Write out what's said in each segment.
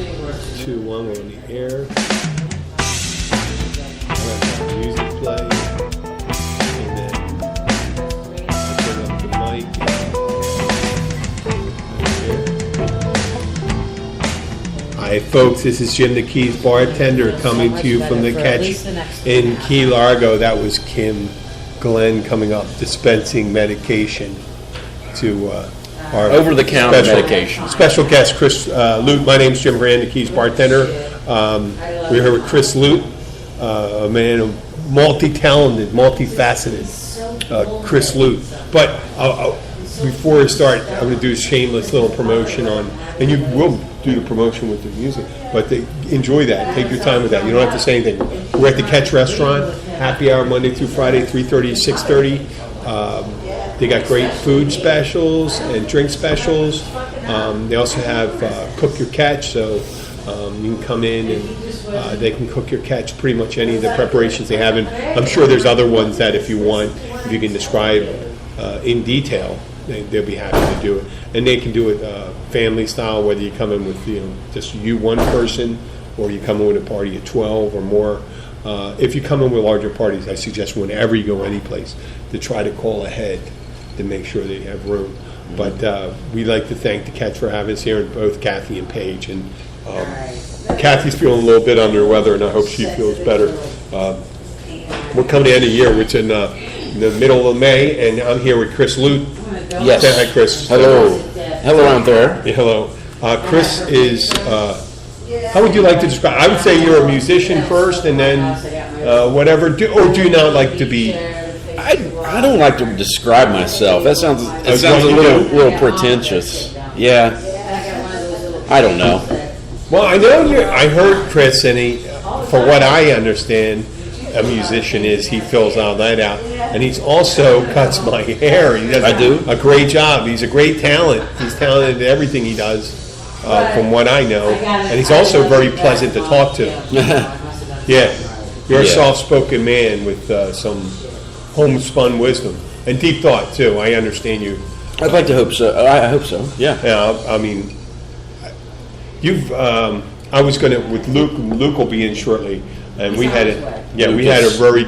2, 1, we're on the air. Let music play. And then I turn up the mic. Hi folks, this is Jim the Keys bartender coming to you from the Catch in Key Largo. That was Kim Glenn coming up dispensing medication to our over-the-counter medication. Special guest Chris Lute. My name's Jim Brand, the Keys bartender. We're here with Chris Lute, a man of multi-talented, multifaceted Chris Lute. But before I start, I'm going to do a shameless little promotion on, and you will do the promotion with the music, but enjoy that. Take your time with that. You don't have to say anything. We're at the Catch Restaurant, happy hour Monday through Friday, 3:30 to 6:30. They got great food specials and drink specials. They also have Cook Your Catch, so you can come in and they can cook your catch, pretty much any of the preparations they have. And I'm sure there's other ones that if you want, if you can describe in detail, they'll be happy to do it. And they can do it family style, whether you come in with just you one person, or you come in with a party of 12 or more. If you come in with larger parties, I suggest whenever you go any place to try to call ahead to make sure that you have room. But we'd like to thank the Catch for having us here, and both Kathy and Paige. And Kathy's feeling a little bit under the weather, and I hope she feels better. We're coming to the end of the year, which is in the middle of May, and I'm here with Chris Lute. Yes. Say hi, Chris. Hello. Hello out there. Yeah, hello. Chris is, how would you like to describe? I would say you're a musician first, and then whatever. Or do you not like to be? I don't like to describe myself. It sounds a little pretentious. Yeah. I don't know. Well, I know I heard Chris, and for what I understand, a musician is he fills all that out, and he's also cuts my hair. He does a great job. He's a great talent. He's talented at everything he does, from what I know, and he's also very pleasant to talk to. Yeah, you're a soft-spoken man with some homespun wisdom and deep thought too. I understand you. I'd like to hope so. I hope so. Yeah. Yeah. I mean, you've. I was going to with Luke. Luke will be in shortly, and we had a very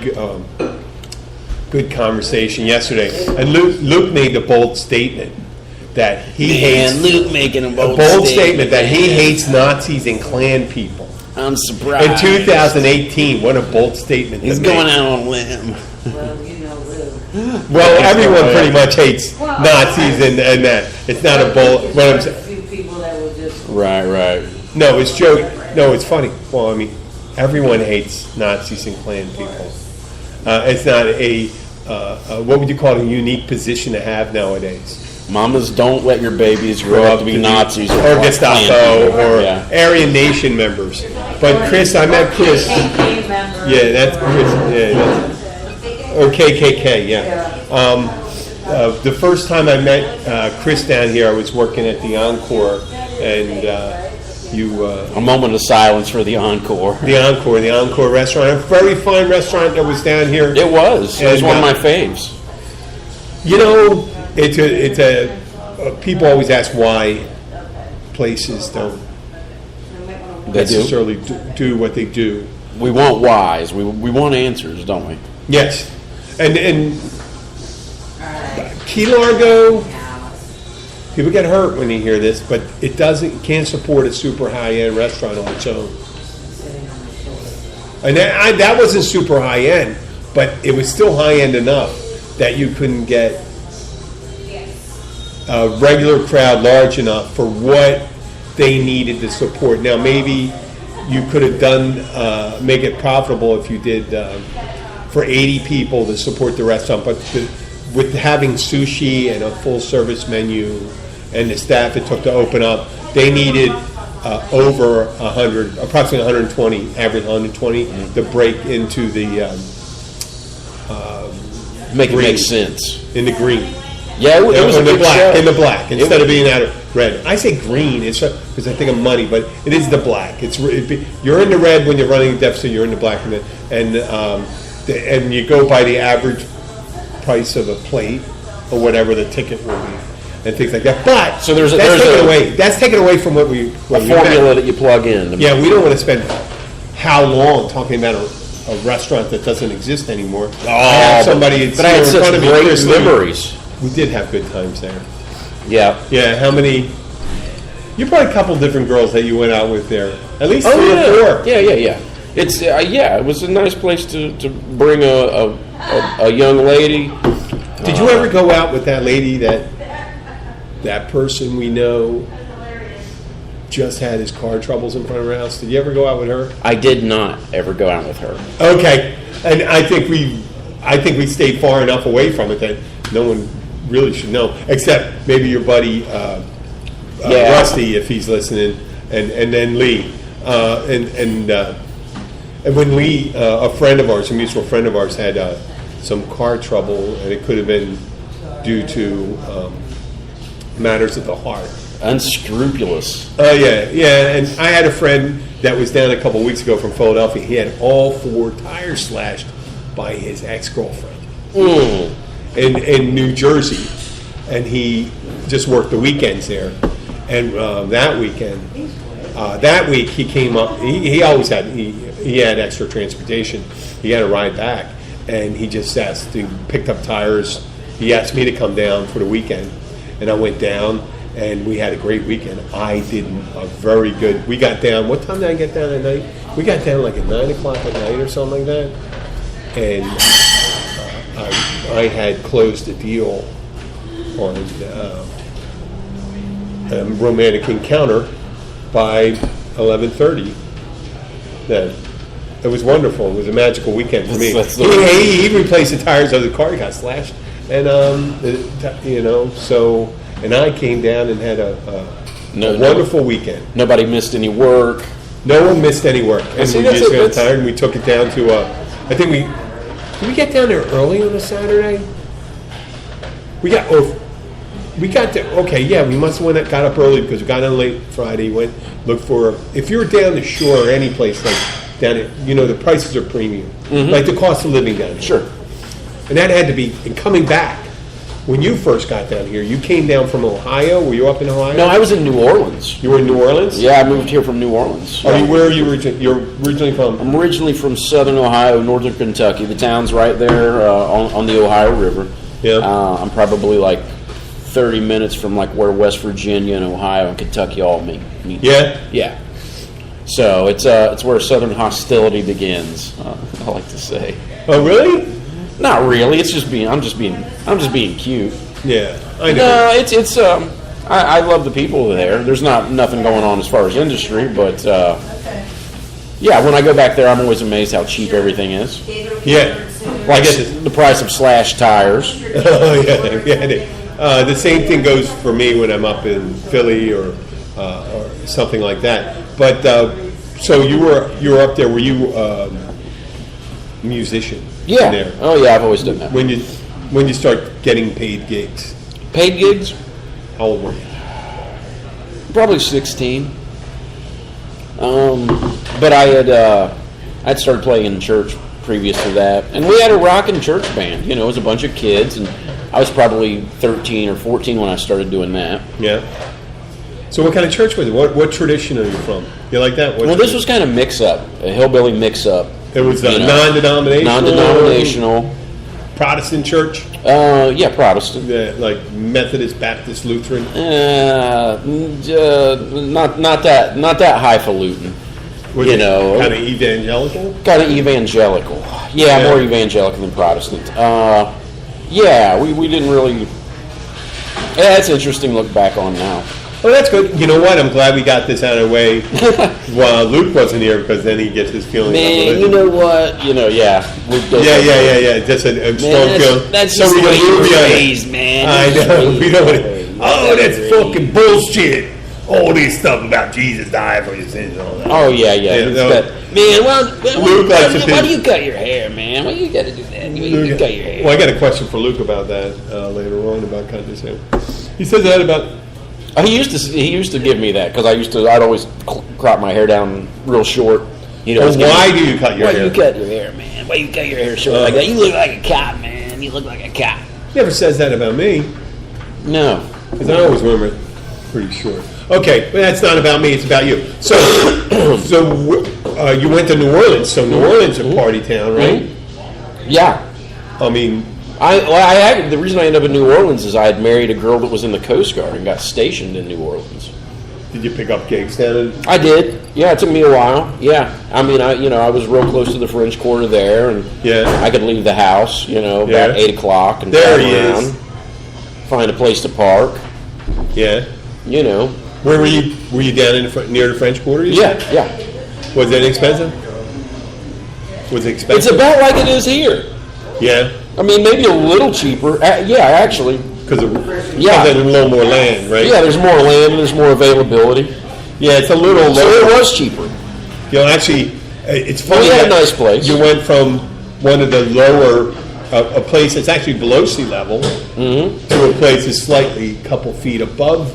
good conversation yesterday. And Luke made the bold statement that he hates. Luke making a bold statement that he hates Nazis and Klan people. I'm surprised. In 2018, what a bold statement! He's going out on a limb. Well, everyone pretty much hates Nazis and that. It's not a bold. What I'm saying. Right. No, it's joke. No, it's funny. Well, I mean, everyone hates Nazis and Klan people. It's not a what would you call it, a unique position to have nowadays. Mamas, don't let your babies grow up to be Nazis or Gestapo or Aryan Nation members. But Chris, I met Chris. Yeah, that's Chris. Yeah, or KKK. Yeah. The first time I met Chris down here, I was working at the Encore, and a moment of silence for the Encore. The Encore restaurant, a very fine restaurant that was down here. It was one of my faves. You know, it's a people always ask why places don't necessarily do what they do. We want whys. We want answers, don't we? Yes, and Key Largo. People get hurt when you hear this, but it can't support a super high-end restaurant on its own. And that wasn't super high-end, but it was still high-end enough that you couldn't get a regular crowd large enough for what they needed to support. Now, maybe you could have done, make it profitable if you did for 80 people to support the restaurant, but with having sushi and a full-service menu and the staff it took to open up, they needed over 100, approximately 120, average 120, to break into the make it make sense in the green. Yeah, it was in the black. Show. In the black instead of being out of red. I say green because I think of money, but it is the black. You're in the red when you're running a deficit. You're in the black, and you go by the average price of a plate or whatever the ticket will be. and things like that. But So there's that's taken away from what we formula that you plug in. Yeah, we don't want to spend how long talking about a restaurant that doesn't exist anymore. Oh, I have somebody but I had such great memories. We did have good times there. Yeah. Yeah, how many? You probably a couple different girls that you went out with there. At least 3 yeah. or 4. Yeah. It's it was a nice place to bring a young lady. Did you ever go out with that lady that person we know just had his car troubles in front of her house? Did you ever go out with her? I did not ever go out with her. Okay, and I think we stayed far enough away from it that no one really should know, except maybe your buddy Rusty, if he's listening, and then Lee, and when Lee, a friend of ours, a mutual friend of ours, had some car trouble, and it could have been due to matters of the heart. Unscrupulous. Oh, yeah. And I had a friend that was down a couple weeks ago from Philadelphia. He had all 4 tires slashed by his ex-girlfriend in New Jersey. And he just worked the weekends there. And that week he came up. He always had he had extra transportation. He had a ride back, and he just picked up tires. He asked me to come down for the weekend, and I went down, and we had a great weekend. I did a very good. We got down. What time did I get down at night? We got down like at 9 o'clock at night or something like that, and I had closed a deal on a romantic encounter by 11:30. Then it was wonderful. It was a magical weekend for me. He replaced the tires of the car. He got slashed, and so. And I came down and had a wonderful weekend. Nobody missed any work. No one missed any work. And we just got tired, and we took it down to, I think did we get down there early on a Saturday? We got there, okay, yeah, we must have got up early because we got on late Friday, went, looked for, if you're down the shore or any place like down there, the prices are premium. Mm-hmm. Like the cost of living down here. Sure. And that had to be, and coming back, when you first got down here, you came down from Ohio? Were you up in Ohio? No, I was in New Orleans. You were in New Orleans? Yeah, I moved here from New Orleans. Where are you you're originally from? I'm originally from southern Ohio, northern Kentucky. The town's right there on the Ohio River. Yeah. I'm probably like 30 minutes from like where West Virginia and Ohio and Kentucky all meet. Yeah? Yeah. So it's where southern hostility begins, I like to say. Oh, really? Not really. It's just I'm just being cute. Yeah, I know. No, it's I love the people there. There's nothing going on as far as industry, but yeah, when I go back there, I'm always amazed how cheap everything is. Yeah, Like the price of slashed tires. Oh yeah. The same thing goes for me when I'm up in Philly or something like that. But so you were up there. Were you a musician? Yeah. There? Oh yeah, I've always done that. When you start getting paid gigs? Paid gigs? How old were you? Probably 16. But I'd started playing in church previous to that, and we had a rockin' church band. It was a bunch of kids, and I was probably 13 or 14 when I started doing that. Yeah. So what kind of church was it? What tradition are you from? You like that? Well, this was kind of mix-up, a hillbilly mix-up. It was non-denominational? Non-denominational. Protestant church? Yeah, Protestant. Like Methodist, Baptist, Lutheran? Not that highfalutin. Was it kind of evangelical? Kind of evangelical. Yeah, more evangelical than Protestant. Yeah, we didn't really. Yeah, it's interesting to look back on now. Oh, that's good. You know what? I'm glad we got this out of the way while Luke wasn't here, because then he gets his feelings. Man, you know what? Yeah. Yeah. Just a strong feeling. That's just the way you were raised, man. I know. We don't want to. Oh, that's fucking bullshit. All this stuff about Jesus dying for your sins and all that. Oh, yeah. Man, why do you cut your hair, man? Why you got to do that? You cut your hair. Well, I got a question for Luke about that later on, about cutting his hair. He says that about... He used to give me that, because I'd always crop my hair down real short. Why do you cut your hair? Why you cut your hair, man? Why you cut your hair short like that? You look like a cop, man. You look like a cop. He never says that about me. No. Because I always remember it pretty short. Okay, but that's not about me, it's about you. So, you went to New Orleans, so New Orleans is a party town, right? Yeah. I mean... the reason I ended up in New Orleans is I had married a girl that was in the Coast Guard and got stationed in New Orleans. Did you pick up gigs down in... I did. Yeah, it took me a while. Yeah. I mean, I was real close to the French Quarter there, and I could leave the house, about 8 o'clock and there drive he around, is. Find a place to park. Yeah. Where were you? Were you down near the French Quarter? Yeah. Was it expensive? Was it expensive? It's about like it is here. Yeah. I mean, maybe a little cheaper. Actually. Because there's a little more land, right? Yeah, there's more land and there's more availability. Yeah, it's a little lower. So it was cheaper. Actually, it's funny. We had a nice place. You went from one of the lower, a place that's actually below sea level, to a place that's slightly a couple feet above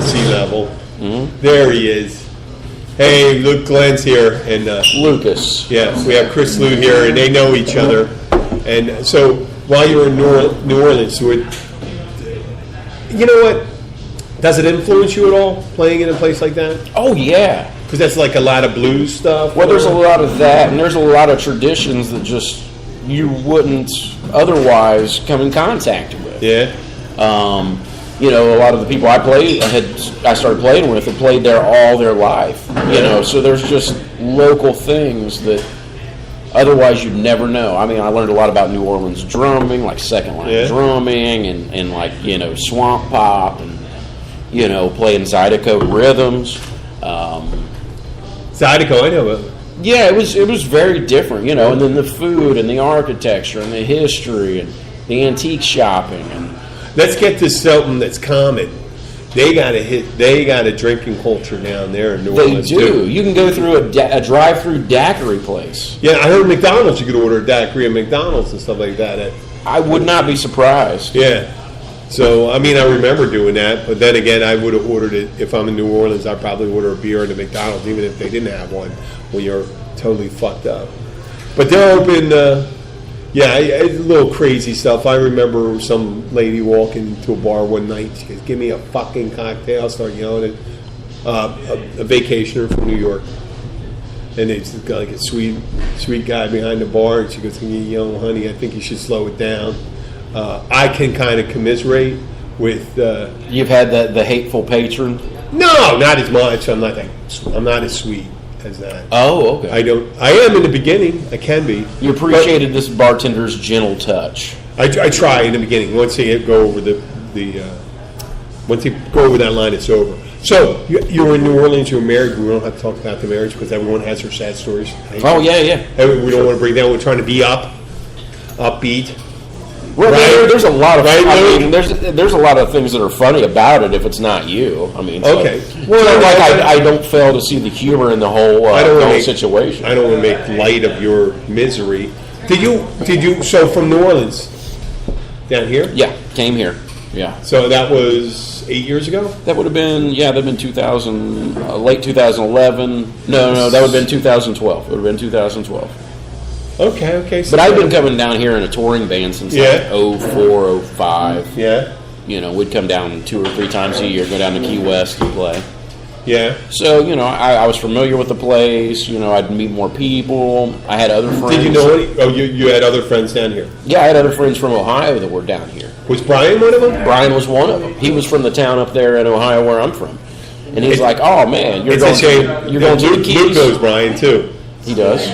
sea level. There he is. Hey, Luke Glenn's here, and Lucas. Yeah, we have Chris Lute here, and they know each other. And so, while you were in New Orleans, you know what? Does it influence you at all playing in a place like that? Oh yeah, because that's like a lot of blues stuff. Well, there's a lot of that, and there's a lot of traditions that just you wouldn't otherwise come in contact with. Yeah. A lot of the people I started playing with had played there all their life. So there's just local things that otherwise you'd never know. I mean, I learned a lot about New Orleans drumming, like second line drumming, and like swamp pop, and playing Zydeco rhythms. Zydeco, I know it. Yeah, it was very different, and then the food and the architecture and the history and the antique shopping. And let's get to something that's common. They got a drinking culture down there in New Orleans. They do. You can go through a drive-through daiquiri place. Yeah, I heard McDonald's. You could order a daiquiri at McDonald's and stuff like that. I would not be surprised. Yeah. So, I mean, I remember doing that, but then again, I would have ordered it. If I'm in New Orleans, I'd probably order a beer at a McDonald's, even if they didn't have one, when you're totally fucked up. But they're open, it's a little crazy stuff. I remember some lady walking to a bar one night. She goes, "Give me a fucking cocktail." I start yelling at a vacationer from New York. And it's got like a sweet guy behind the bar. And she goes, "Honey, I think you should slow it down." I can kind of commiserate with. You've had the hateful patron? No, not as much. I'm not as sweet as that. Oh, okay. I am in the beginning. I can be. You appreciated this bartender's gentle touch. I try in the beginning. Once they go over once they go over that line, it's over. So you were in New Orleans. You were married. We don't have to talk about the marriage because everyone has their sad stories. Oh yeah. We don't want to bring down. We're trying to be upbeat. Well, right? there's a lot of. Right, I mean, there's a lot of things that are funny about it if it's not you. I mean, okay. Well, I don't fail to see the humor in the whole situation. I don't want to make light of your misery. Did you? So from New Orleans down here? Yeah, came here. Yeah. So that was 8 years ago. That would have been that'd been 2000, late 2011. No, that would have been 2012. It would have been 2012. Okay. But I've been coming down here in a touring band since like 04, 05. Yeah. We'd come down 2 or 3 times a year, go down to Key West and play. Yeah. So, I was familiar with the place. I'd meet more people. I had other friends. Did you know any? Oh, you had other friends down here? Yeah, I had other friends from Ohio that were down here. Was Brian one of them? Brian was one of them. He was from the town up there in Ohio where I'm from. And he's like, "Oh, man, you're going to the Keys?" Luke knows Brian, too. He does.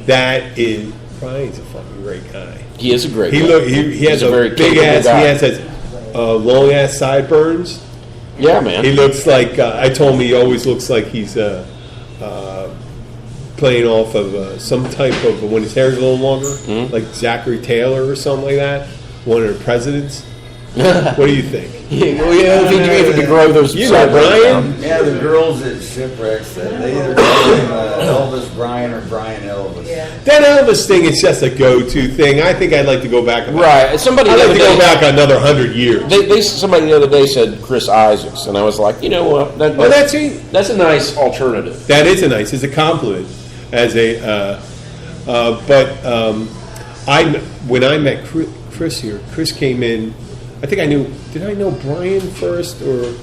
Brian's a fucking great guy. He is a great guy. He has a very big ass. Guy. He has long ass sideburns. Yeah, man. He looks like I told him he always looks like he's playing off of some type of when his hair's a little longer, like Zachary Taylor or something like that. One of the presidents. What do you think? If he could grow those. You know Brian? Yeah, the girls at Shipwrecks, they either call him Elvis Brian or Brian Elvis. Yeah. That Elvis thing is just a go-to thing. I think I'd like to go back. Right. I'd like to go back another 100 years. Somebody the other day said Chris Isaacs, and I was like, you know what? That's a nice alternative. That is it's a compliment. When I met Chris here, Chris came in I think I knew. Did I know Brian first or?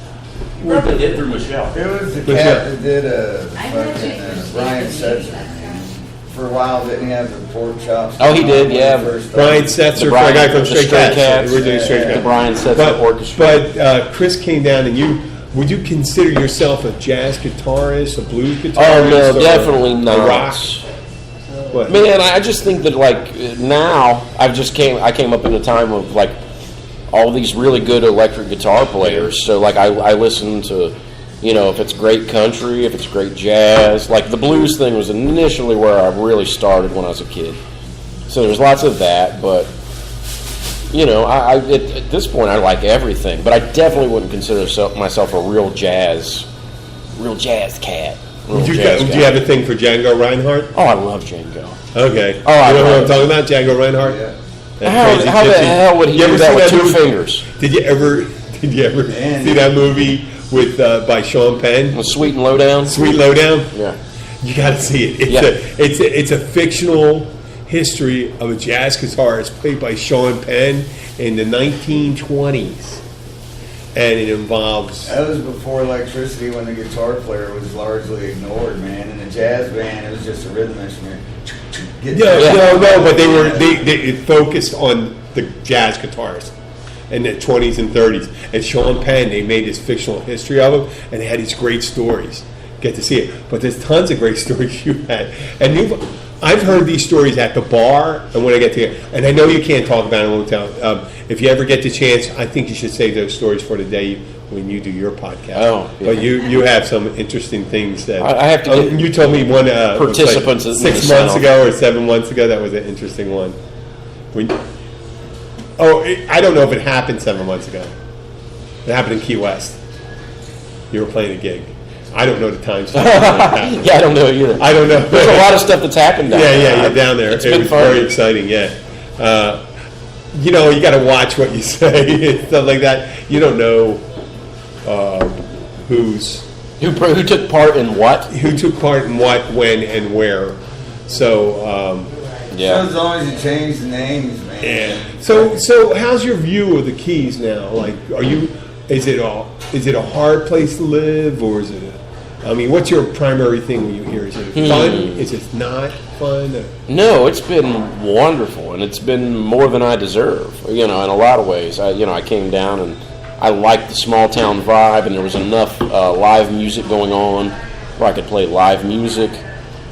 Probably did through Michelle. It was the What's cat that? that did fucking Brian Setzer. For a while, didn't he have the pork chops? Oh, he did, yeah. Brian Setzer, The Brian- the guy from the Stray Stray Cats. Cats. Originally Stray Yeah. Cats. The Brian Setzer But, Orchestra. but Chris came down and would you consider yourself a jazz guitarist, a blues guitarist? Oh no, or definitely a not. rock? What? Man, I just think that like now I came up in a time of like all these really good electric guitar players. So like I listen to, you know, if it's great country, if it's great jazz. Like the blues thing was initially where I really started when I was a kid. So there's lots of that, but you know, at this point I like everything. But I definitely wouldn't consider myself a real jazz cat. Do you have a thing for Django Reinhardt? Oh, I love Django. Okay. Oh, I you know love what I'm talking about? Django Reinhardt? Yeah. That How crazy the gypsy. hell would he You ever do that see with two movie? fingers? Did you ever Man. see that movie with by Sean Penn? With Sweet and Lowdown? Sweet Lowdown? Yeah. You got to see it. Yeah. It's a fictional history of a jazz guitarist played by Sean Penn in the 1920s, and it involves. That was before electricity, when the guitar player was largely ignored, man. In a jazz band, it was just a rhythm instrument. No, but they focused on the jazz guitarist in the 20s and 30s. And Sean Penn, they made this fictional history of him, and they had these great stories. Get to see it, but there's tons of great stories you had, and I've heard these stories at the bar, and when I get to it, and I know you can't talk about it in Motown. If you ever get the chance, I think you should save those stories for the day when you do your podcast. Oh, yeah. But you have some interesting things that I have to get you told me one participants like in 6 the months sound. ago or 7 months ago. That was an interesting one. I don't know if it happened 7 months ago. It happened in Key West. You were playing a gig. I don't know the time. Yeah, I don't know either. I don't know. There's a lot of stuff that's happened down there. Yeah, down there. It's It been was fun. very exciting, yeah. You know, you got to watch what you say and stuff like that. You don't know Who took part in what? who took part in what, when, and where. So, Yeah. As long as you change the names, man. yeah. So how's your view of the Keys now? Like, is it a hard place to live, or is it what's your primary thing when you hear? Is it fun? Is it not fun? No, it's been wonderful, and it's been more than I deserve. You know, in a lot of ways. I came down and I liked the small town vibe, and there was enough live music going on where I could play live music.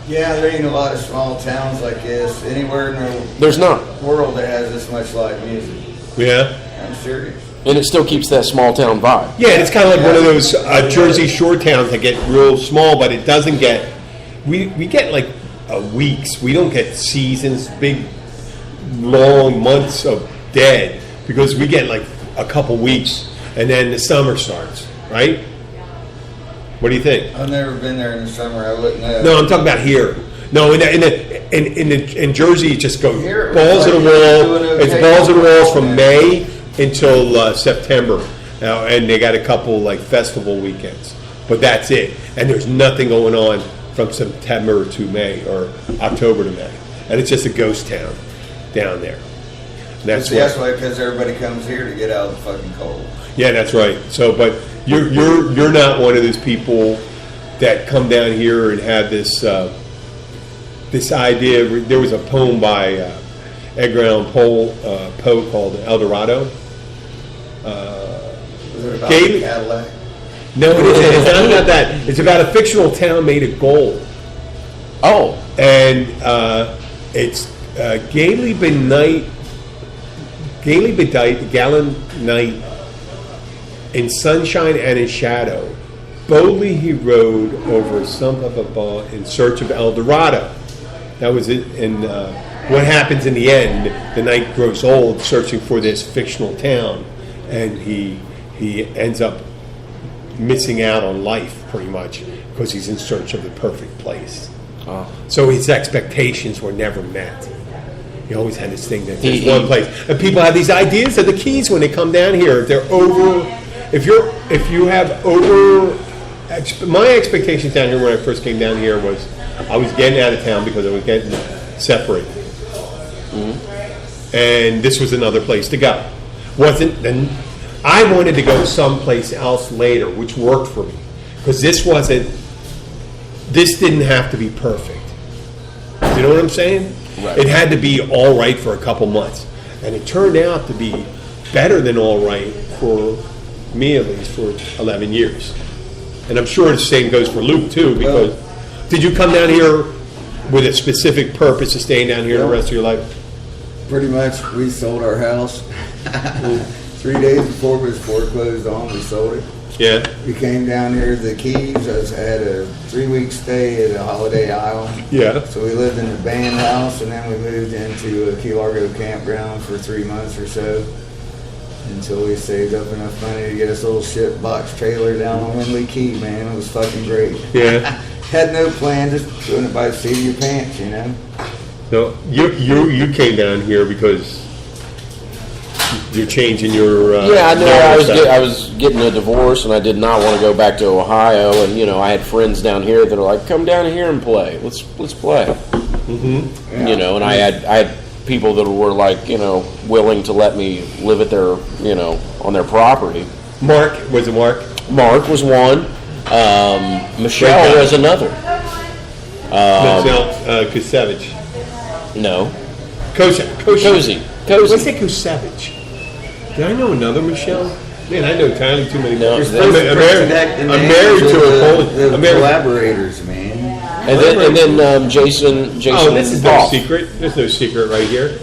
Yeah, there ain't a lot of small towns like this anywhere in the There's not, world that has this much live music. Yeah. I'm serious. and it still keeps that small town vibe. Yeah, it's kind of like one of those Jersey Shore towns that get real small, but it doesn't get. We get like weeks. We don't get seasons, big, long months of dead, because we get like a couple weeks, and then the summer starts, right? What do you think? I've never been there in the summer. I wouldn't know. No, I'm talking about here. No, in Jersey, it just goes Here, balls to the like, wall. doing It's okay. balls to the walls from May until September, and they got a couple like festival weekends, but that's it. And there's nothing going on from September to May or October to May, and it's just a ghost town down there. And that's That's what, why, because everybody comes here to get out of the fucking cold. yeah, that's right. So, but you're not one of those people that come down here and have this this idea. There was a poem by Edgar Allan Poe called El Dorado. Was it about Gabe? the Cadillac? No, it isn't. It's not about that. It's about a fictional town made of gold, Oh, and it's gaily bedight, gallant night, in sunshine and in shadow. Boldly he rode over some of a ball in search of El Dorado. That was it. And what happens in the end? The night grows old, searching for this fictional town, and he ends up missing out on life pretty much because he's in search of the perfect place. oh. So his expectations were never met. He always had this thing that there's He- one place, and people have these ideas of the Keys when they come down here. If they're over, if you have over. My expectations down here when I first came down here was I was getting out of town because I was getting separated, and this was another place to go. wasn't, then I wanted to go someplace else later, which worked for me. Because this didn't have to be perfect. You know what I'm saying? Right. It had to be all right for a couple months. And it turned out to be better than all right for me, at least, for 11 years. And I'm sure the same goes for Luke, too, because did you come down here with a specific purpose of staying down here the rest of your life? Pretty much, we sold our house. 3 days before it was foreclosed on, we sold it. Yeah. We came down here to the Keys. I had a 3-week stay at a Holiday Isle. Yeah. So we lived in the band house, and then we moved into a Key Largo campground for 3 months or so until we saved up enough money to get us a little ship box trailer down on Windley Key, man. It was fucking great. Yeah. Had no plan, just doing it by the seat of your pants, you know? No, you came down here because you're changing your Yeah, I know. lifestyle. I was getting a divorce, and I did not want to go back to Ohio. And I had friends down here that are like, "Come down here and play. Let's play." Mm-hmm. Yeah. And I had people that were like, willing to let me live at their, on their property. Mark, was it Mark? Mark was one. Michelle was another. Michelle Kusevich. No, Cozy. Cozy. What's that Kusevich? Did I know another Michelle? Man, I know entirely too many. No, I'm that's- married to a Polish. The I'm married. collaborators, man. and then Jason. Oh, this is no Poff. secret. There's no secret right here.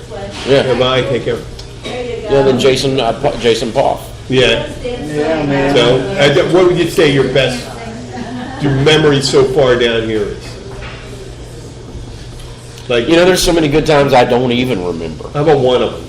Yeah, I take care. then Jason Poff. Yeah. Yeah, man. So, what would you say your memory so far down here is? Like, There's so many good times I don't even remember. how about one of them?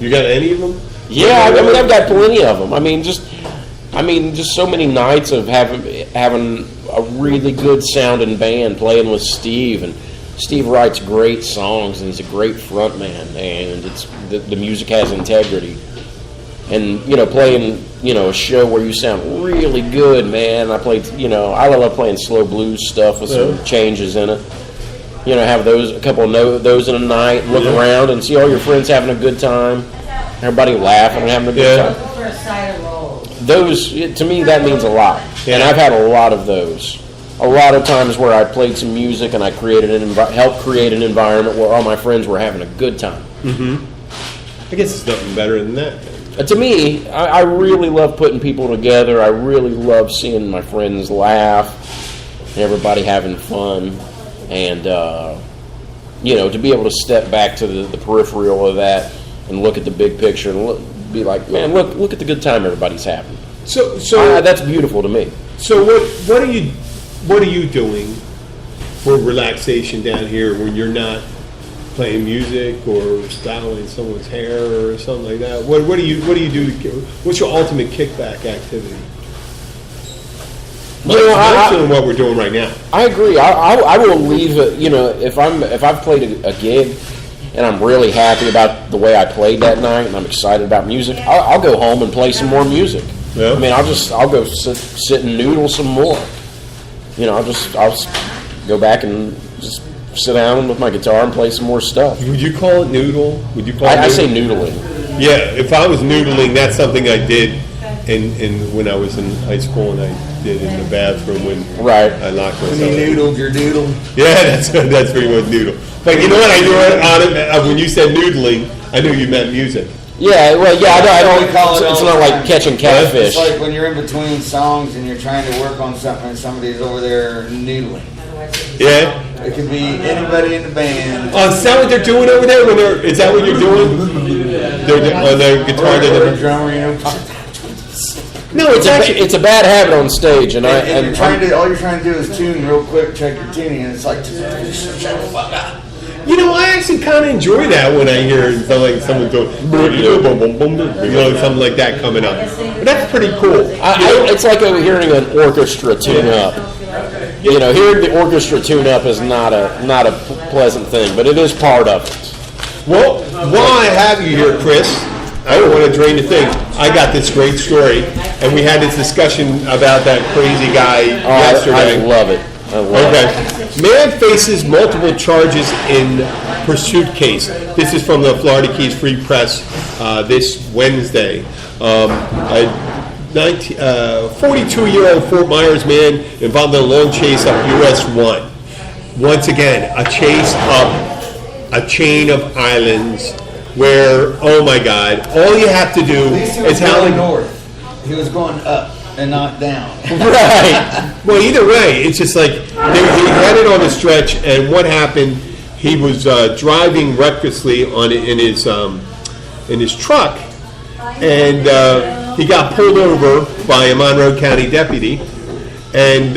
You got any of them? Yeah, I've got plenty of them. Just so many nights of having a really good sounding band, playing with Steve, and Steve writes great songs, and he's a great front man, and the music has integrity. And playing a show where you sound really good, man. I love playing slow blues stuff with some changes in it. Have a couple of those in a night, look around and see all your friends having a good time, everybody laughing and having a good time. For a side of rolls. Those, to me, that means a lot. And I've had a lot of those. A lot of times where I played some music and I helped create an environment where all my friends were having a good time. I guess it's nothing better than that. To me, I really love putting people together. I really love seeing my friends laugh and everybody having fun. And, to be able to step back to the peripheral of that and look at the big picture and be like, man, look at the good time everybody's having. So That's beautiful to me. So what are you doing for relaxation down here when you're not playing music or styling someone's hair or something like that? What do you do? What's your ultimate kickback activity? That's what we're doing right now. I agree. I will leave it. If I've played a gig and I'm really happy about the way I played that night and I'm excited about music, I'll go home and play some more music. Yeah. I'll go sit and noodle some more. I'll go back and just sit down with my guitar and play some more stuff. Would you call it noodle? Would you call it? I say noodling. Yeah, if I was noodling, that's something I did when I was in high school, and I did in the bathroom when Right. I locked myself. When you in. noodled your doodle. Yeah, that's pretty much noodle. But you know what I do on it? When you said noodling, I knew you meant music. Yeah, well, yeah, I don't. We call it It's all not the like time. catching catfish. It's like when you're in between songs and you're trying to work on something and somebody's over there noodling. Yeah. It could be anybody in the band. Oh, is that what they're doing over there? Is that what you're doing? They're on their guitar. Or a drummer, No, it's actually. It's a bad habit on stage, and all you're trying to do is tune real quick, check your tuning, and it's like, shut the fuck up. You know, I actually kind of enjoy that when I hear something like someone doing, something like that coming up. But that's pretty cool. it's like hearing an orchestra tune up. Hearing the orchestra tune up is not a pleasant thing, but it is part of it. Well, while I have you here, Chris, I don't want to drain the thing. I got this great story, and we had this discussion about that crazy guy yesterday. I love it. Okay. Man faces multiple charges in pursuit case. This is from the Florida Keys Free Press this Wednesday. A 42-year-old Fort Myers man involved in a long chase up US 1. Once again, a chase up a chain of islands where, oh my God, all you have to do is going north. He was going up and not down. Right. Well, either way, it's just like he had it on the stretch, and what happened? He was driving recklessly in his truck, and he got pulled over by a Monroe County deputy. And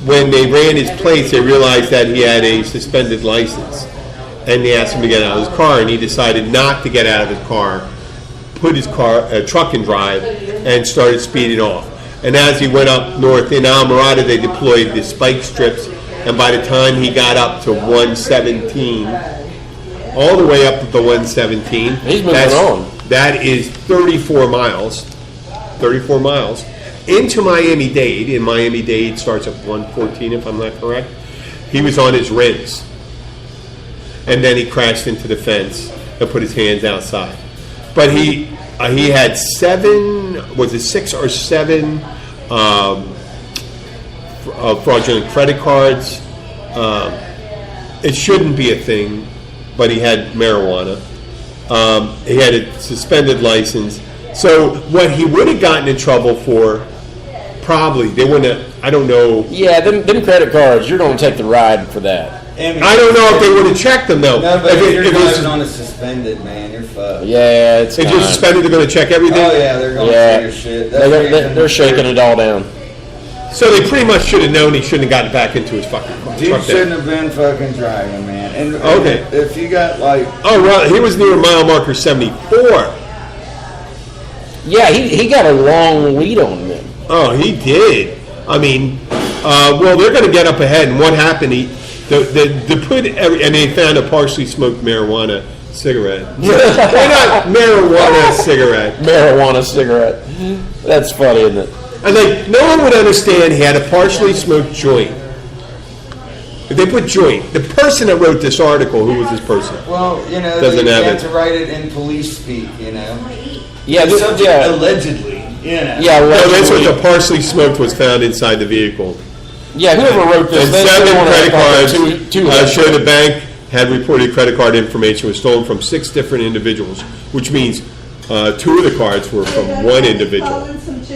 when they ran his plates, they realized that he had a suspended license, and they asked him to get out of his car, and he decided not to get out of his car. Put his truck in drive and started speeding off. And as he went up north in Almirada, they deployed the spike strips, and by the time he got up to 117, all the way up to the 117, he's moving on. That is 34 miles. 34 miles into Miami-Dade. In Miami-Dade starts at 114, if I'm not correct. He was on his rims, and then he crashed into the fence and put his hands outside. But he had 6 or 7 fraudulent credit cards. It shouldn't be a thing, but he had marijuana. He had a suspended license. So what he would have gotten in trouble for, probably, they wouldn't have, I don't know. Yeah, them credit cards, you're going to take the ride for that. I don't know if they would have checked them, though. No, but if you're driving on a suspended, man, you're fucked. Yeah, it's if you're suspended, they're going to check everything? Oh, yeah, they're going to check your shit. They're shaking it all down. So they pretty much should have known he shouldn't have gotten back into his fucking car. Dude shouldn't have been fucking driving, man. And okay. If you got, like... Oh, well, he was near mile marker 74. Yeah, he got a long lead on him. Oh, he did. I mean, well, they're going to get up ahead, and what happened, and they found a partially smoked marijuana cigarette. Why not marijuana cigarette? Marijuana cigarette. That's funny, isn't it? And like, no one would understand he had a partially smoked joint. If they put joint, the person that wrote this article, who was this person? Well, you know, Doesn't they have have it. to write it in police speak, you know. Yeah, The subject allegedly, you know. Yeah, No, that's what allegedly. the partially smoked was found inside the vehicle. Yeah, whoever wrote this, And they 7 wanna credit have cards two show the bank had reported credit card information was stolen from 6 different individuals, which means 2 of the cards were from one individual.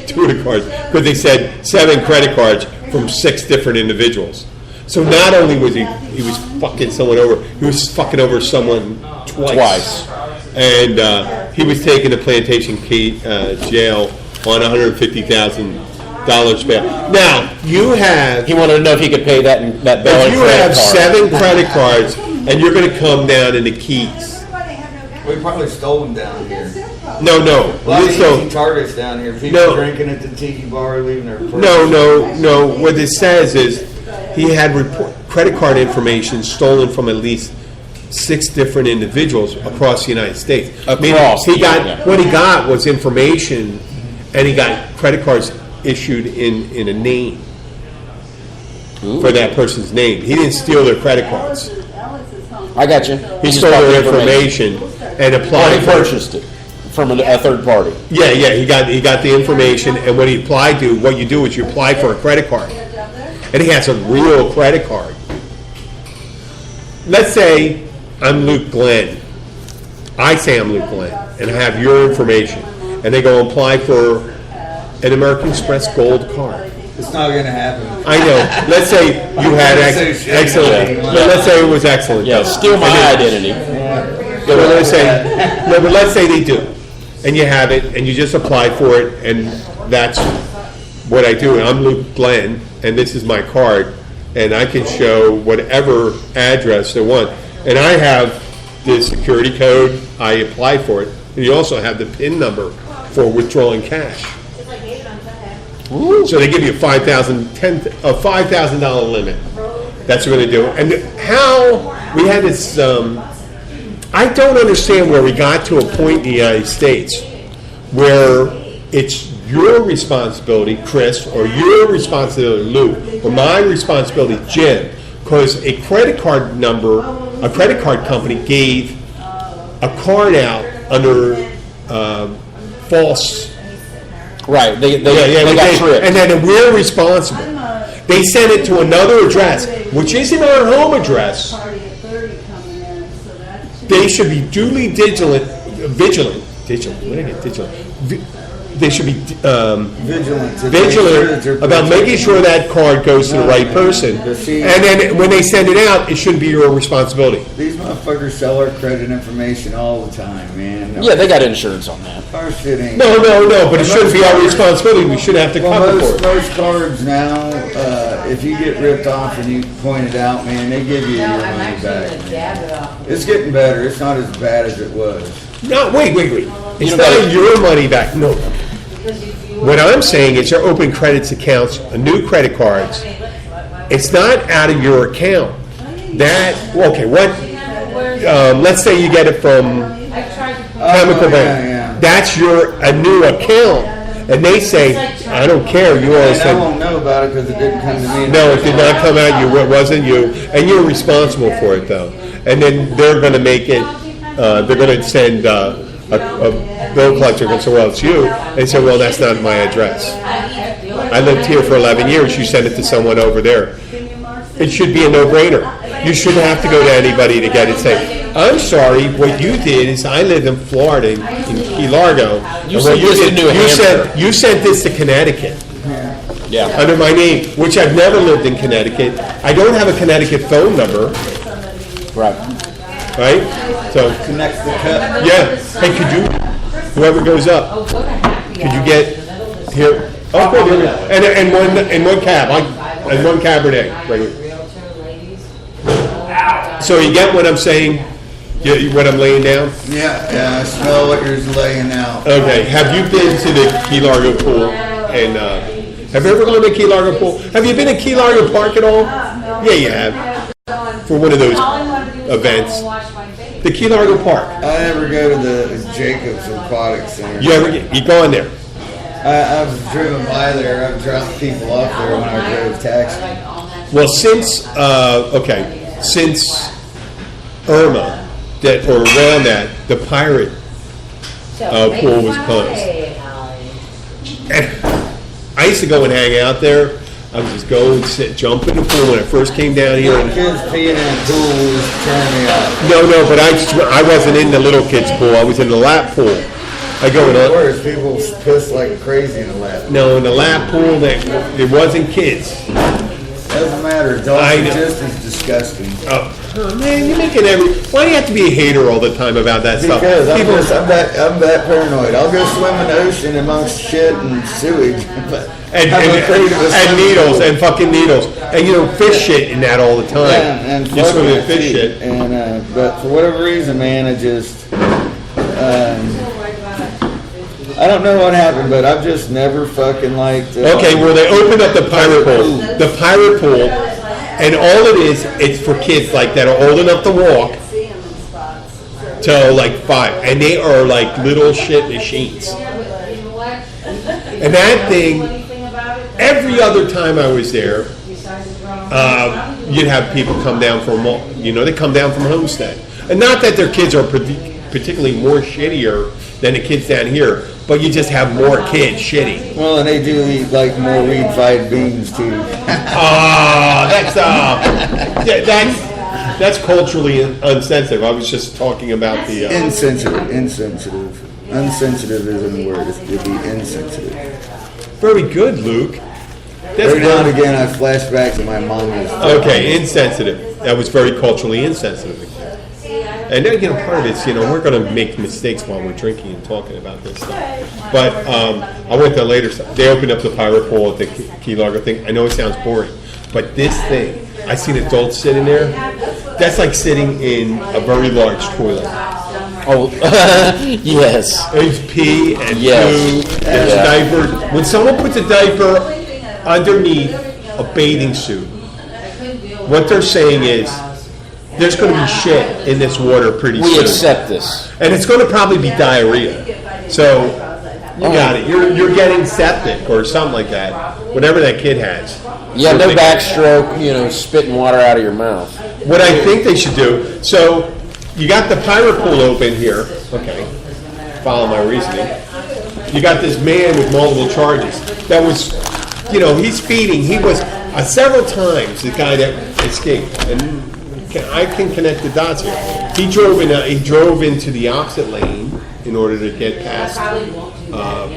2 of the cards, because they said 7 credit cards from 6 different individuals. So not only was he was fucking someone over, he was fucking over someone twice. And he was taken to Plantation jail on $150,000 bail. Now, you have... He wanted to know if he could pay that bail. If you have 7 credit cards and you're going to come down in the Keys. We probably stole them down here. No. A lot of easy targets down here. People drinking at the tiki bar, leaving their purse. No. What it says is he had credit card information stolen from at least 6 different individuals across the United States. What he got was information, and he got credit cards issued in a name. Ooh. For that person's name. He didn't steal their credit cards. I got you. He stole their information and applied. He purchased it from a third party. Yeah. He got the information, and when he applied to, what you do is you apply for a credit card, and he has a real credit card. Let's say I'm Luke Glenn. I say I'm Luke Glenn, and I have your information, and they go apply for an American Express Gold card. It's not going to happen. I know. Let's say you had excellent. But let's say it was excellent. Yeah, steal my identity. But let's say they do, and you have it, and you just apply for it, and that's what I do. I'm Luke Glenn, and this is my card, and I can show whatever address they want, and I have the security code. I apply for it, and you also have the PIN number for withdrawing cash. So they give you a $5,000 limit. That's what we're going to do. And how we had this, I don't understand where we got to a point in the United States where it's your responsibility, Chris, or your responsibility, Lou, or my responsibility, Jim, because a credit card company gave a card out under false. Right. They we got did. tricked. And then we're responsible. They sent it to another address, which isn't our home address. They should be duly vigilant. What did I get? They should be vigilant about making sure that card goes to the right person. And then when they send it out, it shouldn't be your responsibility. These motherfuckers sell our credit information all the time, man. Yeah, they got insurance on that. Our shit ain't. No, but it shouldn't be our responsibility. We should have to cover for it. Most cards now, if you get ripped off and you point it out, man, they give you your money back. It's getting better. It's not as bad as it was. No, wait. It's not your money back. No. What I'm saying is your open credits accounts, new credit cards. It's not out of your account. Let's say you get it from Chemical Bank. Yeah. That's a new account. And they say, I don't care. You always I won't know about it because it didn't come to me. No, it did not come out. It wasn't you. And you're responsible for it, though. And then they're going to make it, they're going to send a bill collector and say, well, it's you. And say, well, that's not my address. I lived here for 11 years. You send it to someone over there. It should be a no-brainer. You shouldn't have to go to anybody to get it. Say, I'm sorry, what you did is I live in Florida, in Key Largo. You sent this to New Hampshire. You sent this to Connecticut. Yeah. Under my name, which I've never lived in Connecticut. I don't have a Connecticut phone number. Right. Right? So, Connect the cut. yeah. Hey, could you, whoever goes up, could you get here? Oh, good. Here we go. And one cab, and one Cabernet. Right. So you get what I'm saying? What I'm laying down? Yeah, I smell what you're laying out. Okay. Have you been to the Key Largo pool? And have you ever gone to the Key Largo pool? Have you been to Key Largo Park at all? Yeah, you have. For one of those events. The Key Largo Park. I never go to the Jacobs Aquatic Center. You gone there? I've driven by there. I've dropped people off there when I drove taxi. Well, since Irma, or around that, the pirate pool was closed. And I used to go and hang out there. I would just go and jump in the pool when I first came down here. Kids peeing in the pool was turning me off. No, but I wasn't in the little kids pool. I was in the lap pool. I go in. Worse, people piss like crazy in the lap. No, in the lap pool, it wasn't kids. Doesn't matter. Adults are just as disgusting. Oh man, you're making why do you have to be a hater all the time about that stuff? Because I'm that paranoid. I'll go swim in the ocean amongst shit and sewage. And needles and fucking needles and fish shit in that all the time. Yeah, and you swim in fish shit. And but for whatever reason, man, I just I don't know what happened, but I've just never fucking liked. Okay, well they opened up the pirate pool. The pirate pool, and all it is, it's for kids like that are old enough to walk till like 5, and they are like little shit machines. And that thing, every other time I was there, you'd have people come down from, they come down from Homestead, and not that their kids are particularly more shittier than the kids down here. But you just have more kids shitty. Well, and they do eat like more weed-fried beans too. That's culturally insensitive. I was just talking about the insensitive. Unsensitive isn't a word. It would be insensitive. Very good, Luke. Every now and again, I flash back to my mama's. Okay, insensitive. That was very culturally insensitive. And then, part of it's, we're going to make mistakes while we're drinking and talking about this stuff. But I went there later. They opened up the pirate pool at the Key Largo thing. I know it sounds boring, but this thing, I seen adults sitting there. That's like sitting in a very large toilet. Oh, yes. There's pee and yes. poo. There's diaper. When someone puts a diaper underneath a bathing suit, what they're saying is, there's going to be shit in this water pretty soon. We accept this. And it's going to probably be diarrhea. So You got it. You're getting septic or something like that. Whatever that kid has. Yeah, no backstroke, spitting water out of your mouth. What I think they should do, so you got the pirate pool open here. Okay. Follow my reasoning. You got this man with multiple charges. That was, he's speeding. He was several times the guy that escaped. And I can connect the dots here. He drove into the opposite lane in order to get past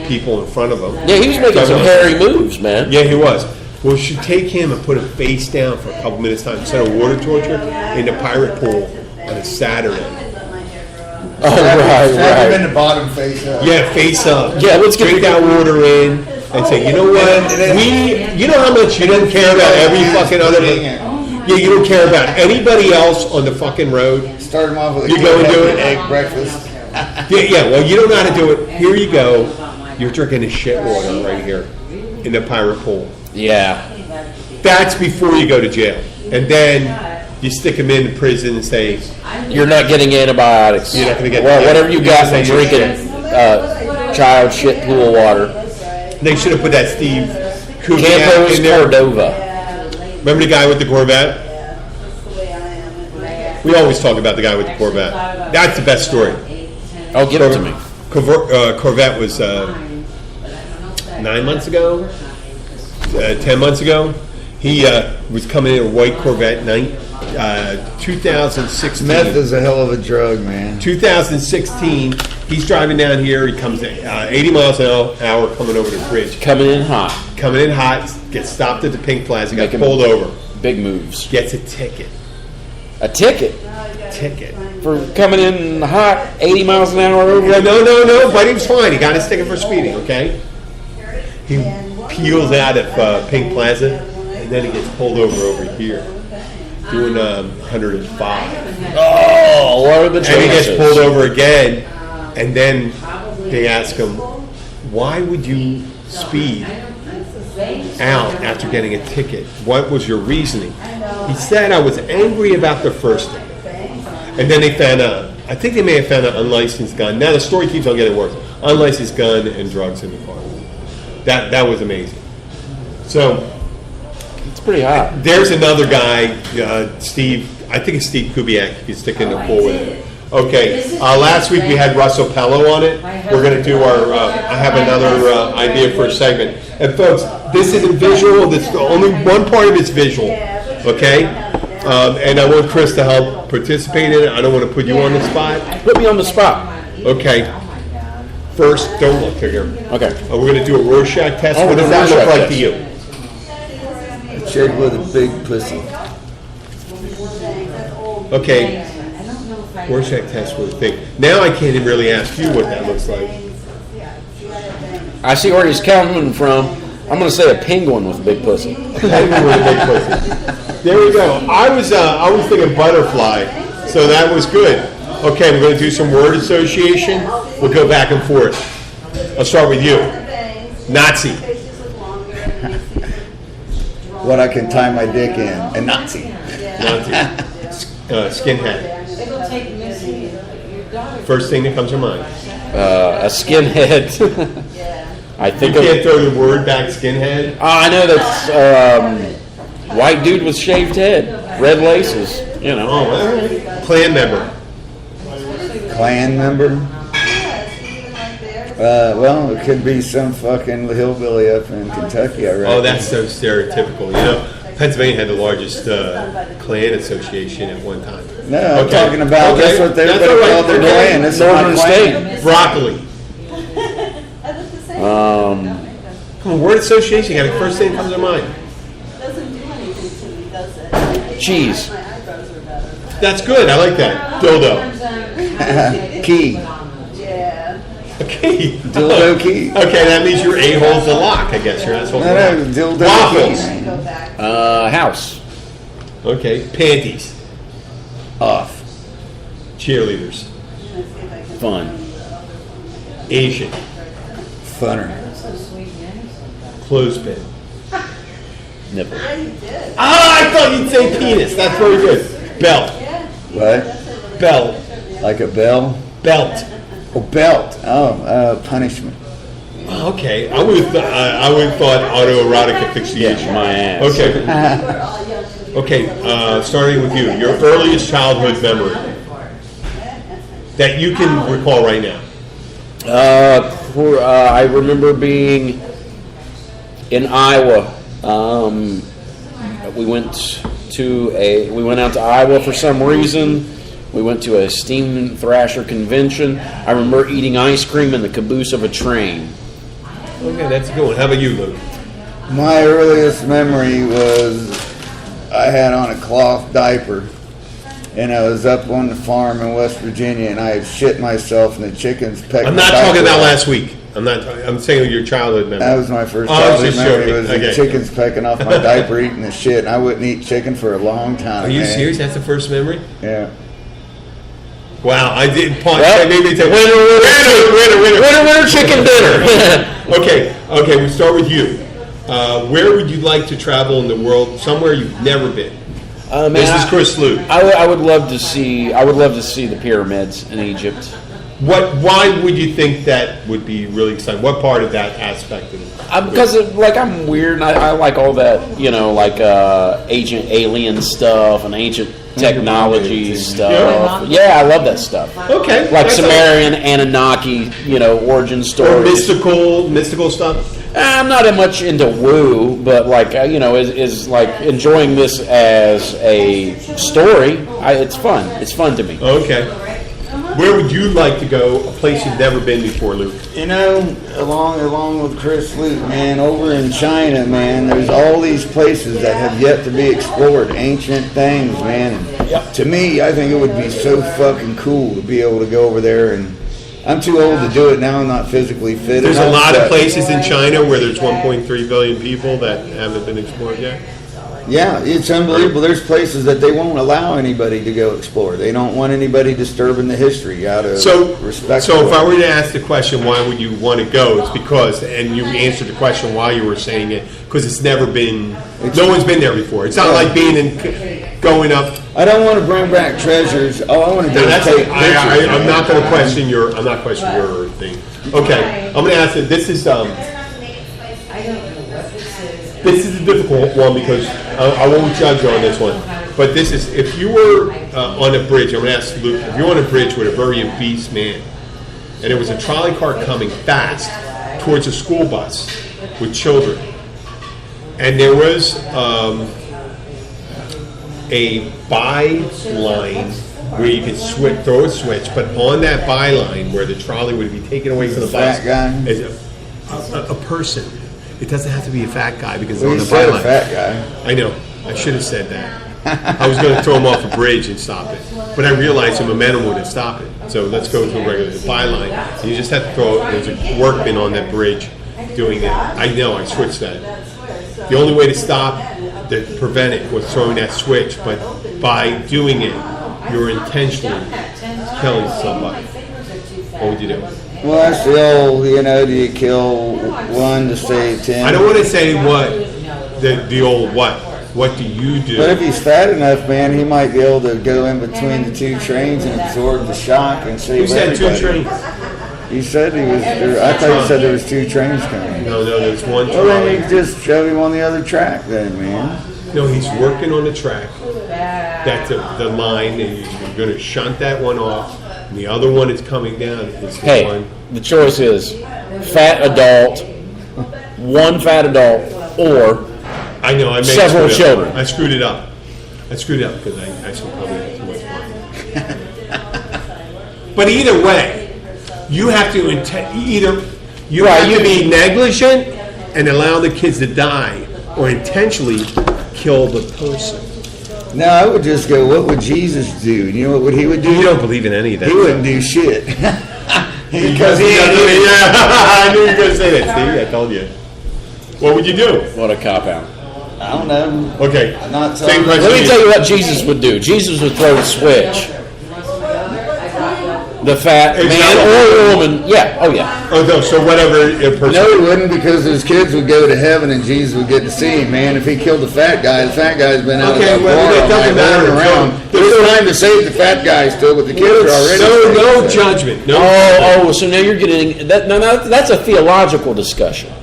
people in front of him. Yeah, he was making some hairy moves, man. Yeah, he was. Well, we should take him and put him face down for a couple minutes time instead of water torture in the pirate pool on a Saturday. Oh, right. Have him in the bottom face up. Yeah, face up. Yeah, let's drink that water in and say, you know what? You know how much you don't care about every fucking other. Yeah, you don't care about anybody else on the fucking road. Start him off with a You go and do it. egg breakfast. Yeah. Well, you don't know how to do it. Here you go. You're drinking the shit water right here in the pirate pool. Yeah. That's before you go to jail, and then you stick him in prison and say, You're not getting antibiotics. You're not going to get whatever you got from drinking child shit pool water. They should have put that Steve Campos in there. Cordova. Remember the guy with the Corvette? We always talk about the guy with the Corvette. That's the best story. Oh, give it to me. Corvette was 9 months ago, 10 months ago. He was coming in a white Corvette, 2016. Meth is a hell of a drug, man. 2016. He's driving down here. He comes 80 miles an hour coming over the bridge. Coming in hot. Gets stopped at the Pink Plaza, got Making pulled over. Big moves. Gets a ticket. A ticket? Ticket. For coming in hot, 80 miles an hour over? Yeah, no, but he was fine. He got his ticket for speeding, okay? He peels out of Pink Plaza, and then he gets pulled over here, doing 105. Oh, what are the chances? And he gets pulled over again, and then they ask him, why would you speed out after getting a ticket? What was your reasoning? He said, I was angry about the first thing. And then they found out, I think they may have found an unlicensed gun. Now the story keeps on getting worse. Unlicensed gun and drugs in the car. That was amazing. So it's pretty hot. There's another guy, Steve, I think it's Steve Kubiak, you can stick in the pool with him. Okay, last week we had Russell Pello on it. We're going to do I have another idea for a segment. And folks, this isn't visual, this only one part of it's visual, okay? And I want Chris to help participate in it. I don't want to put you on the spot. Put me on the spot. Okay. First, don't look here. Okay. We're going to do a Rorschach test. Oh, What does that look Rorschach like to you? A chick with a big pussy. Okay. Rorschach test was big. Now I can't even really ask you what that looks like. I see where he's coming from. I'm going to say a penguin with a big pussy. Penguin with a big pussy. There we go. I was thinking butterfly, so that was good. Okay, we're going to do some word association. We'll go back and forth. I'll start with you. Nazi. What I can tie my dick in. A Nazi. Nazi. Skinhead. First thing that comes to mind. A skinhead. I think you can't throw the word back, skinhead. I know that's white dude with shaved head, red laces. Oh, all right. Clan member. Clan member? Well, it could be some fucking hillbilly up in Kentucky, I reckon. Oh, that's so stereotypical. Pennsylvania had the largest Klan association at one time. No, I'm talking about that's what everybody called their Klan. That's Northern state. Broccoli. Come on, word association. You got the first thing that comes to mind. Cheese. That's good. I like that. Dildo. Key. A key. Dildo key. Okay, that means your a-hole's the lock, I guess. Your asshole's the lock. Dildo Waffles. key. House. Okay, panties. Off. Cheerleaders. Fun. Asian. Funner. Clothespin. Nipple. I thought you'd say penis. That's very good. Belt. What? Belt. Like a bell? Belt. Oh, belt. Oh, punishment. Okay, I would have thought autoerotic asphyxiation. My ass. Okay, starting with you, your earliest childhood memory that you can recall right now. I remember being in Iowa. We went out to Iowa for some reason. We went to a steam thrasher convention. I remember eating ice cream in the caboose of a train. Okay, that's a good one. How about you, Luke? My earliest memory was I had on a cloth diaper, and I was up on the farm in West Virginia, and I had shit myself, and the chickens pecked. I'm not talking about last week. I'm saying your childhood memory. That was my first I was childhood just memory. joking. Was the Okay. chickens pecking off my diaper, eating the shit, and I wouldn't eat chicken for a long time. Are you man. serious? That's the first memory? Yeah. Wow, I did pause. Well, Maybe take winner, chicken dinner. Okay, we start with you. Where would you like to travel in the world? Somewhere you've never been. This is Chris Lute. I would love to see the pyramids in Egypt. Why would you think that would be really exciting? What part of that aspect of it? Because I'm weird. And I like all that, ancient alien stuff and ancient technology stuff. Yeah, I love that stuff. Okay, Like that's Sumerian, Anunnaki, origin or stories. mystical stuff. I'm not much into woo, but is like enjoying this as a story. It's fun. It's fun to me. Okay. Where would you like to go? A place you've never been before, Luke? Along with Chris Lute, man, over in China, man, there's all these places that have yet to be explored, ancient things, man. And to me, I think it would be so fucking cool to be able to go over there, and I'm too old to do it now. I'm not physically fit. There's a lot of places in China where there's 1.3 billion people that haven't been explored yet. Yeah, it's unbelievable. There's places that they won't allow anybody to go explore. They don't want anybody disturbing the history out of respect. So if I were to ask the question, why would you want to go? It's because, and you answered the question while you were saying it, because it's never been, no one's been there before. It's not like going up. I don't want to bring back treasures. All I want to do is take pictures. I'm not going to question your thing. Okay, I'm going to ask you. This is a difficult one because I won't judge you on this one. But this is, if you were on a bridge, I'm going to ask Luke, if you're on a bridge with a very obese man, and there was a trolley car coming fast towards a school bus with children, and there was a byline where you could throw a switch, but on that byline where the trolley would be taken away from the bus, fat guy? is a person. It doesn't have to be a fat guy because Well, it's you on the said a byline. fat guy. I know. I should have said that. I was going to throw him off a bridge and stop it, but I realized the momentum wouldn't stop it. So let's go to a regular byline. You just have to throw. There's a workman on that bridge doing it. I know. I switched that. The only way to prevent it was throwing that switch, but by doing it, you're intentionally killing somebody. What would you do? Well, that's the old, do you kill one to save 10? I don't want to say what the old what. What do you do? But if he's fat enough, man, he might be able to go in between the two trains and absorb the shock and save Who said everybody. 2 trains? He said he was. I thought you said there was 2 trains coming. No, there's one Well, then trolley. you just shove him on the other track, then, man. No, he's working on the track. That's the line, and you're going to shunt that one off, and the other one is coming down. It's the one. The choice is one fat adult, or I know. I made several children. I screwed it up because I actually probably had too much fun. But either way, you have to be negligent and allow the kids to die, or intentionally kill the person. No, I would just go, what would Jesus do? You know what he would do? You don't believe in any of that. He wouldn't do shit. Because I knew you were going to say that, Steve. I told you. What would you do? What a cop-out. I don't know. Okay. Not Same question. Let me tell you what Jesus would do. Jesus would throw the switch. The fat Is man that or woman. Yeah. Oh, yeah. Oh, no, so whatever a person. No, he wouldn't, because his kids would go to heaven and Jesus would get to see him, man. If he killed the fat guy's been out Okay, of that well, bar it all doesn't night matter. running around. There's time to save the fat guy still, but the kids are already No saved. judgment. No. Oh, so now you're getting that. No, that's a theological discussion.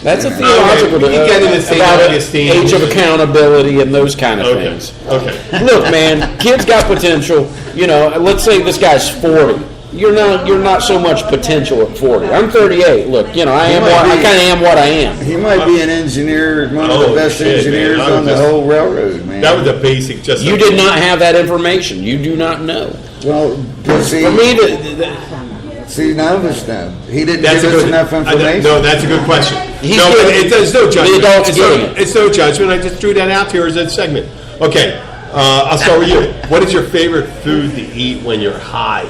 That's a theological Okay, you get into St. about Augustine. age of accountability and those kind of Okay. things. Okay. Look, man, kids got potential. You know, let's say this guy's 40. You're not so much potential at 40. I'm 38. Look, you know, I kind of am what I am. He might be an engineer, one of the best engineers man. on the whole railroad, man. That was a basic. Just You did not have that information. You do not know. Well, see, For me, none of us know. He didn't That's give a us good. enough information. No, that's a good question. He's No, good. but there's no judgment. The adult's It's getting no- it. It's no judgment. I just threw that out here as a segment. Okay, I'll start with you. What is your favorite food to eat when you're high?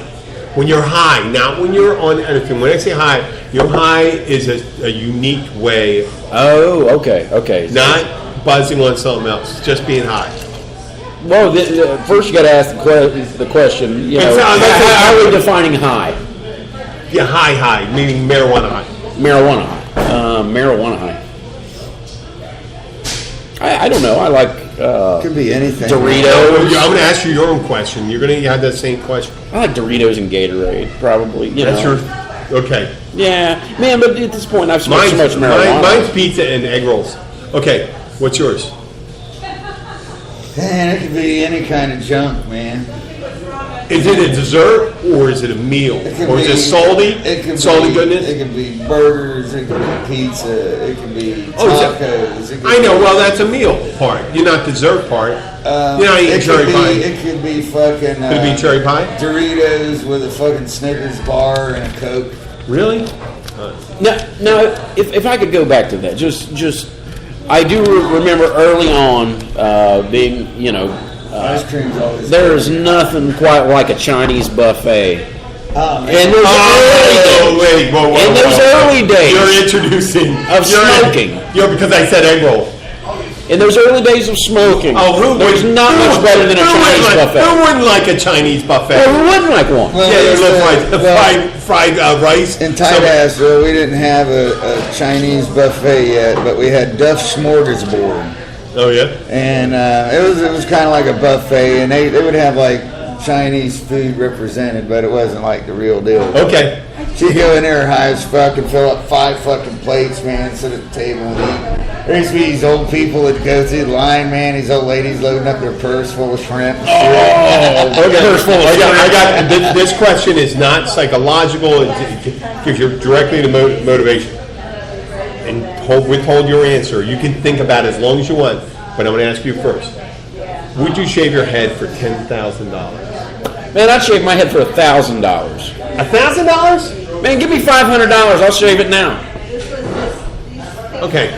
When you're high, not when you're on anything. When I say high, your high is a unique way, oh, okay. not buzzing on something else, just being high. Well, first you got to ask the question. You know, how are we defining high? Yeah, high, meaning marijuana high. Marijuana high. Marijuana high. I don't know. I like Could be anything. Doritos. I'm going to ask you your own question. You're going to have that same question. I like Doritos and Gatorade, probably. That's know. your. Okay. Yeah, man. But at this point, I've smoked so much marijuana. Mine's pizza and egg rolls. Okay, what's yours? Man, it could be any kind of junk, man. Is it a dessert or is it a meal? It Or is it salty? It could Salty be, goodness? It could be burgers. It could be pizza. It could be Oh, tacos. It could I know, be, well, that's a meal part. You're not dessert part. You're not eating it cherry could pie. be, It could be fucking. Could it be cherry pie? Doritos with a fucking Snickers bar and a Coke. Really? Now, if I could go back to that, just I do remember early on being, you know, Ice cream's always. there is nothing quite like a Chinese buffet. Oh, man. And those Oh, wait, whoa. In those early days You're introducing. of smoking. Because I said egg roll. In those early days of smoking, there's not much better than a Chinese buffet. Who wouldn't like a Chinese buffet? Well, who wouldn't like one? Well, Yeah, it's, you look well, fried rice. in Titusville, we didn't have a Chinese buffet yet, but we had Duff's Smorgasbord. Oh, yeah? And it was kind of like a buffet, and they would have like Chinese food represented, but it wasn't like the real deal. Okay. She'd go in there high as fuck and fill up 5 fucking plates, man, sit at the table and eat. There used to be these old people that go through the line, man, these old ladies loading up their purse full of shrimp. Okay. I got this question is not psychological. It gives you directly to motivation. And withhold your answer. You can think about it as long as you want, but I'm going to ask you first. Would you shave your head for $10,000? Man, I'd shave my head for $1,000. $1,000? Man, give me $500. I'll shave it now. Okay.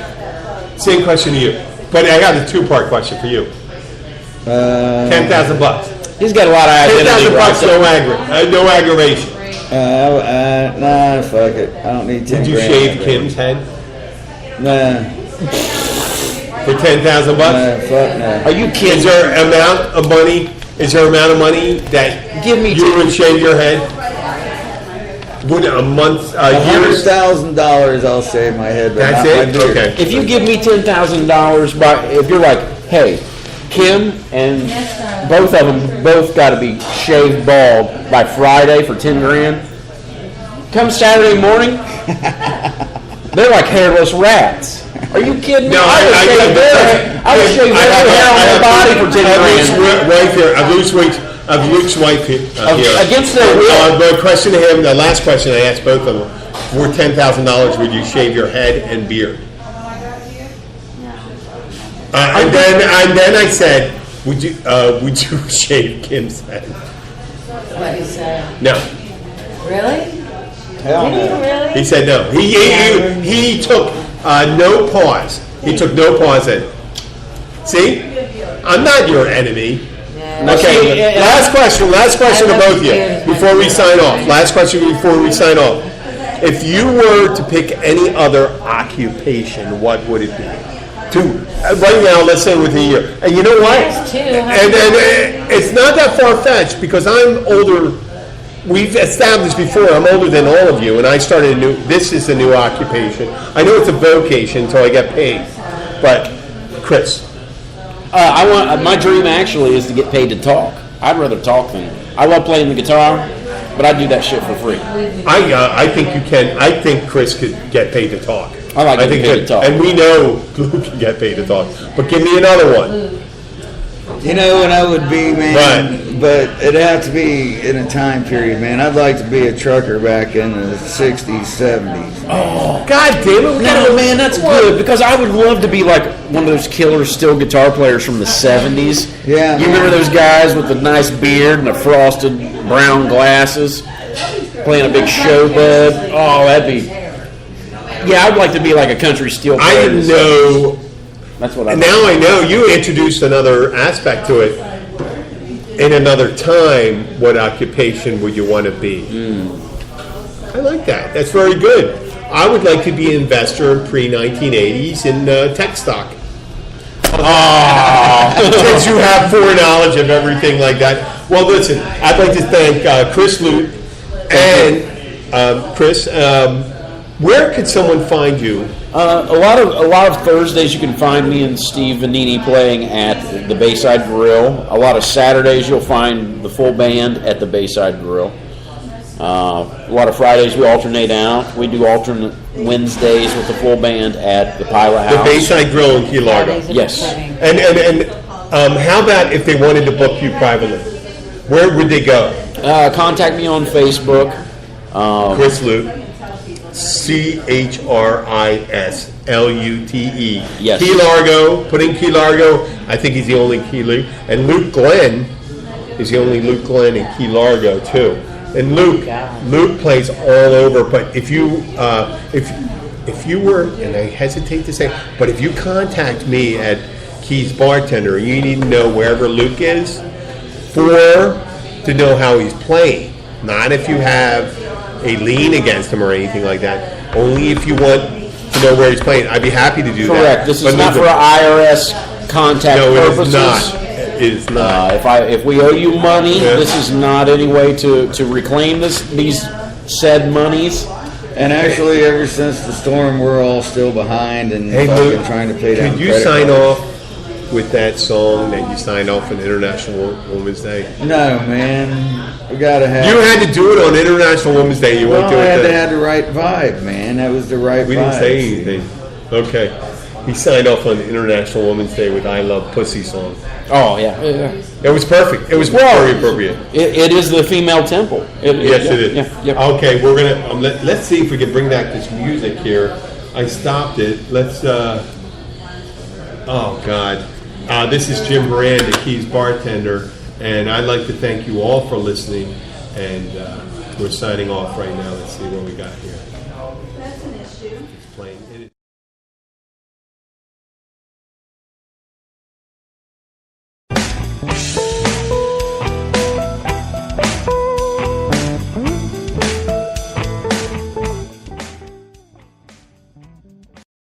Same question to you, but I got a 2-part question for you. $10,000. He's got a lot of identity. $10,000, no aggravation. Nah, fuck it. I don't need 10 Would you grand. shave Kim's head Nah, for $10,000? fuck no. Are you Is kidding? there an amount of money? Is there an amount of money that Give me you would shave your head? Would a month, years? $100,000 I'll shave my head, but That's not my it? beard. Okay. If you give me $10,000, if you're like, hey, Kim and both of them got to be shaved bald by Friday for 10 grand. Come Saturday morning, they're like hairless rats. Are you kidding me? No, I would shave their hair on their body for 10 grand. I've Luke's wife here. Against their will. But question to him, the last question I asked both of them, for $10,000, would you shave your head and beard? And then I said, would you shave Kim's head? What you said? No. Really? Hell Did you no. really? He said no. He took no pause. He took no pause in it. See? I'm not your enemy. Yeah. Okay, last question to both of you before we sign off. Last question before we sign off. If you were to pick any other occupation, what would it be? Right now, let's say within a year. And you know what? There's two. And it's not that far-fetched because I'm older we've established before, I'm older than all of you, and I started this is a new occupation. I know it's a vocation until I get paid. But, Chris. My dream actually is to get paid to talk. I'd rather talk than, I love playing the guitar, but I do that shit for free. I think you can, I think Chris could get paid to talk. I like getting paid to talk. And we know Lute can get paid to talk. But give me another one. You know what I would be, man? But it'd have to be in a time period, man. I'd like to be a trucker back in the 60s, 70s. Oh, God damn it. no, man, that's good, because I would love to be like one of those killer steel guitar players from the 70s. Yeah. You remember those guys with the nice beard and the frosted brown glasses playing a big show bed? Oh, that'd be... Yeah, I'd like to be like a country steel player. I didn't know... That's what I Now I know you introduced another aspect to it. In another time, what occupation would you want to be? I like that. That's very good. I would like to be an investor in pre-1980s in tech stock. Since you have foreknowledge of everything like that. Well, listen, I'd like to thank Chris Lute and Chris. Where could someone find you? A lot of Thursdays you can find me and Steve Vanini playing at the Bayside Grill. A lot of Saturdays you'll find the full band at the Bayside Grill. A lot of Fridays we alternate out. We do alternate Wednesdays with the full band at the Pilot House. The Bayside Grill in Key Largo. Yes. And how about if they wanted to book you privately? Where would they go? Contact me on Facebook. Chris Lute. ChrisLute. Yes. Key Largo. Put in Key Largo. I think he's the only Key Luke. And Luke Glenn is the only Luke Glenn in Key Largo too. And Luke plays all over. But if you were, and I hesitate to say, but if you contact me at Key's Bartender, you need to know wherever Luke is to know how he's playing. Not if you have a lien against him or anything like that. Only if you want to know where he's playing. I'd be happy to do that. Correct. This is not for IRS contact purposes. No, it is not. It is not. If we owe you money, this is not any way to reclaim these said monies. And actually, ever since the storm, we're all still behind and fucking trying to pay down. Could you sign off with that song that you signed off on International Women's Day? No, man. We gotta have. You had to do it on International Women's Day. You won't do it I then. had the right vibe, man. That was the right vibe. We didn't say anything. Okay. He signed off on International Women's Day with "I Love Pussy" song. Oh yeah. It was perfect. It was very appropriate. It is the female temple. Yes, it is. Yeah. Okay, we're gonna let's see if we can bring back this music here. I stopped it. Let's. Oh God. This is Jim Miranda, Key's Bartender, and I'd like to thank you all for listening. And we're signing off right now. Let's see what we got here.